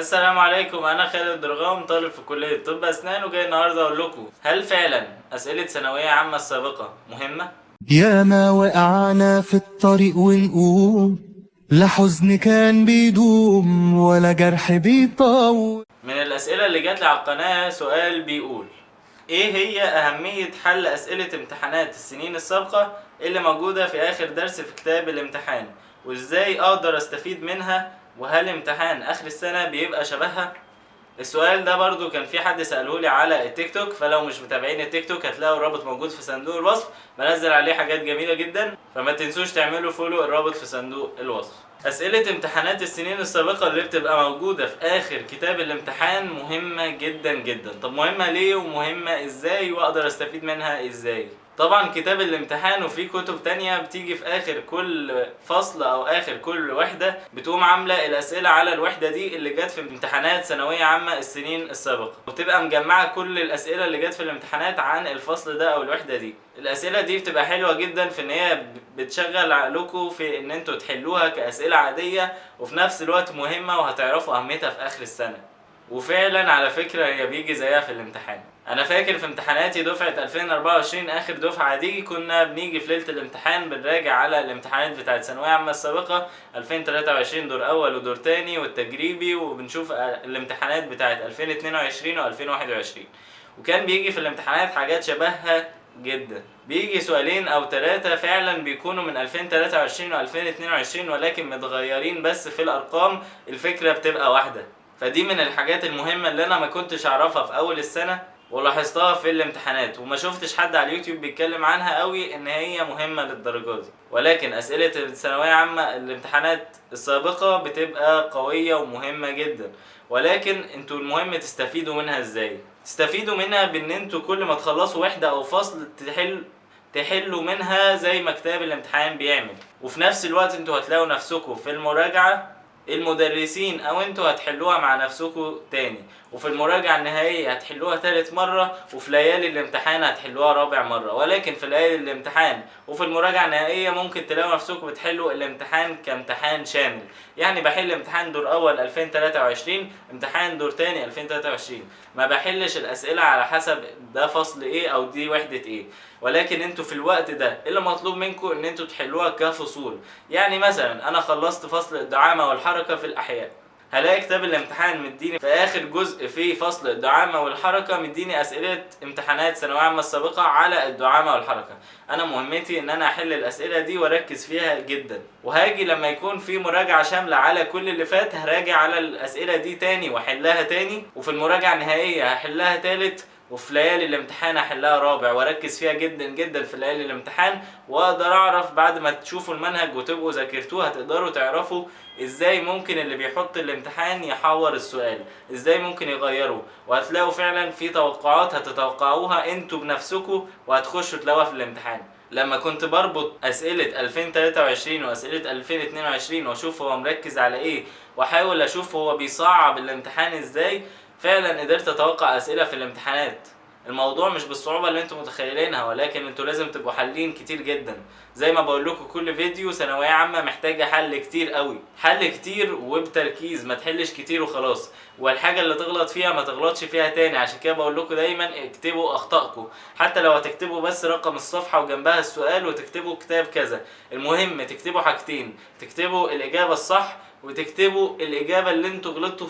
السلام عليكم، انا خالد درغام طالب في كلية طب اسنان، وجاي النهارده اقول لكم هل فعلا اسئلة ثانوية عامة السابقة مهمة؟ يا ما وقعنا في الطريق ونقوم، لا حزن كان بيدوم ولا جرح بيطول. من الاسئلة اللي جات لي على القناة سؤال بيقول: ايه هي اهمية حل اسئلة امتحانات السنين السابقة اللي موجودة في اخر درس في كتاب الامتحان، وازاي اقدر استفيد منها، وهل امتحان اخر السنة بيبقى شبهها؟ السؤال ده برضو كان في حد سألهولي على التيك توك، فلو مش متابعين التيك توك هتلاقوا الرابط موجود في صندوق الوصف، بنزل عليه حاجات جميلة جدا، فما تنسوش تعملوا فولو الرابط في صندوق الوصف. أسئلة امتحانات السنين السابقة اللي بتبقى موجودة في آخر كتاب الامتحان مهمة جدا جدا. طب مهمة ليه ومهمة ازاي واقدر استفيد منها ازاي؟ طبعا كتاب الامتحان وفي كتب تانية بتيجي في اخر كل فصل او اخر كل وحدة بتقوم عاملة الاسئلة على الوحدة دي اللي جت في امتحانات ثانوية عامة السنين السابقة، وتبقى مجمعة كل الاسئلة اللي جت في الامتحانات عن الفصل ده او الوحدة دي. الاسئلة دي بتبقى حلوة جدا في ان هي بتشغل عقلكم في ان انتوا تحلوها كاسئلة عادية، وفي نفس الوقت مهمة وهتعرفوا اهميتها في اخر السنة. وفعلا على فكرة هي بيجي زيها في الامتحان. انا فاكر في امتحاناتي دفعة 2024 اخر دفعة دي كنا بنيجي في ليلة الامتحان بنراجع على الامتحانات بتاعت ثانوية عامة السابقة 2023 دور اول ودور تاني والتجريبي، وبنشوف الامتحانات بتاعت 2022 و 2021، وكان بيجي في الامتحانات حاجات شبهها جدا. بيجي سؤالين او ثلاثة فعلا بيكونوا من 2023 و 2022 ولكن متغيرين بس في الارقام، الفكرة بتبقى واحدة. فدي من الحاجات المهمة اللي انا ما كنتش اعرفها في اول السنة ولاحظتها في الامتحانات، وما شفتش حد على اليوتيوب بيتكلم عنها قوي ان هي مهمة للدرجة دي. ولكن اسئلة الثانوية عامة الامتحانات السابقة بتبقى قوية ومهمة جدا، ولكن انتوا المهم تستفيدوا منها ازاي؟ تستفيدوا منها بان انتوا كل ما تخلصوا وحدة او فصل تحلوا منها زي ما كتاب الامتحان بيعمل، وفي نفس الوقت انتوا هتلاقوا نفسكم في المراجعة المدرسين او انتوا هتحلوها مع نفسكم تاني، وفي المراجعة النهائية هتحلوها تالت مرة، وفي ليالي الامتحان هتحلوها رابع مرة. ولكن في ليالي الامتحان وفي المراجعة النهائية ممكن تلاقوا نفسكم بتحلوا الامتحان كامتحان شامل، يعني بحل امتحان دور اول 2023 امتحان دور تاني 2023، ما بحلش الاسئلة على حسب ده فصل ايه او دي وحدة ايه. ولكن انتوا في الوقت ده اللي مطلوب منكم ان انتوا تحلوها كفصول. يعني مثلا انا خلصت فصل الدعامة والحركة في الاحياء، هلاقي كتاب الامتحان مديني في اخر جزء في فصل الدعامة والحركة مديني اسئلة امتحانات ثانوية عامة السابقة على الدعامة والحركة. انا مهمتي ان انا احل الاسئلة دي واركز فيها جدا، وهاجي لما يكون في مراجعة شاملة على كل اللي فات هراجع على الاسئلة دي تاني واحلها تاني، وفي المراجعة النهائية هحلها تالت، وفي ليالي الامتحان هحلها رابع، واركز فيها جدا جدا في ليالي الامتحان، واقدر اعرف بعد ما تشوفوا المنهج وتبقوا ذاكرتوه هتقدروا تعرفوا ازاي ممكن اللي بيحط الامتحان يحور السؤال، ازاي ممكن يغيره، وهتلاقوا فعلا في توقعات هتتوقعوها انتوا بنفسكم وهتخشوا تلاقوها في الامتحان. لما كنت بربط اسئلة 2023 واسئلة 2022 واشوف هو مركز على ايه، واحاول اشوف هو بيصعب الامتحان ازاي، فعلا قدرت اتوقع اسئلة في الامتحانات. الموضوع مش بالصعوبة اللي انتوا متخيلينها، ولكن انتوا لازم تبقوا حالين كتير جدا. زي ما بقول لكم كل فيديو، ثانوية عامة محتاجة حل كتير قوي، حل كتير وبتركيز، ما تحلش كتير وخلاص، والحاجة اللي تغلط فيها ما تغلطش فيها تاني. عشان كده بقول لكم دايما اكتبوا اخطائكم، حتى لو هتكتبوا بس رقم الصفحة وجنبها السؤال وتكتبوا كتاب كذا، المهم تكتبوا حاجتين: تكتبوا الاجابة الصح، وتكتبوا الاجابة اللي انتوا غلطتوا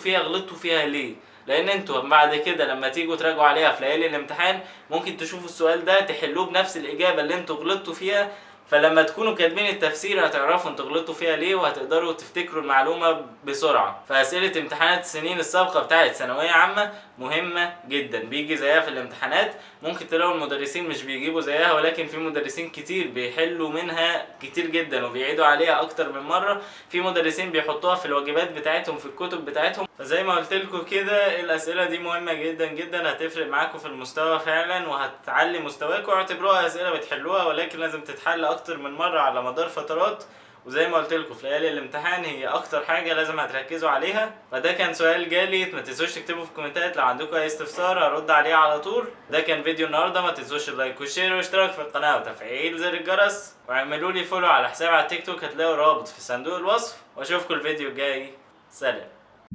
فيها ليه. لان انتوا بعد كده لما تيجوا تراجعوا عليها في ليالي الامتحان ممكن تشوفوا السؤال ده تحلوه بنفس الاجابة اللي انتوا غلطتوا فيها، فلما تكونوا كاتبين التفسير هتعرفوا انتوا غلطتوا فيها ليه، وهتقدروا تفتكروا المعلومة بسرعة. فأسئلة امتحانات السنين السابقة بتاعت ثانوية عامة مهمة جدا، بيجي زيها في الامتحانات. ممكن تلاقوا المدرسين مش بيجيبوا زيها، ولكن في مدرسين كتير بيحلوا منها كتير جدا وبيعيدوا عليها اكتر من مرة. في مدرسين بيحطوها في الواجبات بتاعتهم في الكتب بتاعتهم. فزي ما قلت لكم كده الاسئلة دي مهمة جدا جدا، هتفرق معاكم في المستوى فعلا وهتعلي مستواكم. اعتبروها اسئلة بتحلوها، ولكن لازم تتحل اكتر من مرة على مدار فترات. وزي ما قلت لكم في ليالي الامتحان هي اكتر حاجه لازم هتركزوا عليها. فده كان سؤال جالي، ما تنسوش تكتبوا في الكومنتات لو عندكم اي استفسار هرد عليه على طول. ده كان فيديو النهارده، ما تنسوش اللايك والشير والاشتراك في القناه وتفعيل زر الجرس، واعملوا لي فولو على حسابي على التيك توك، هتلاقوا رابط في صندوق الوصف. واشوفكم الفيديو الجاي، سلام.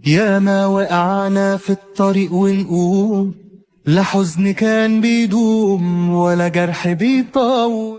يا ما وقعنا في الطريق ونقوم، لا حزن كان بيدوم ولا جرح بيطول.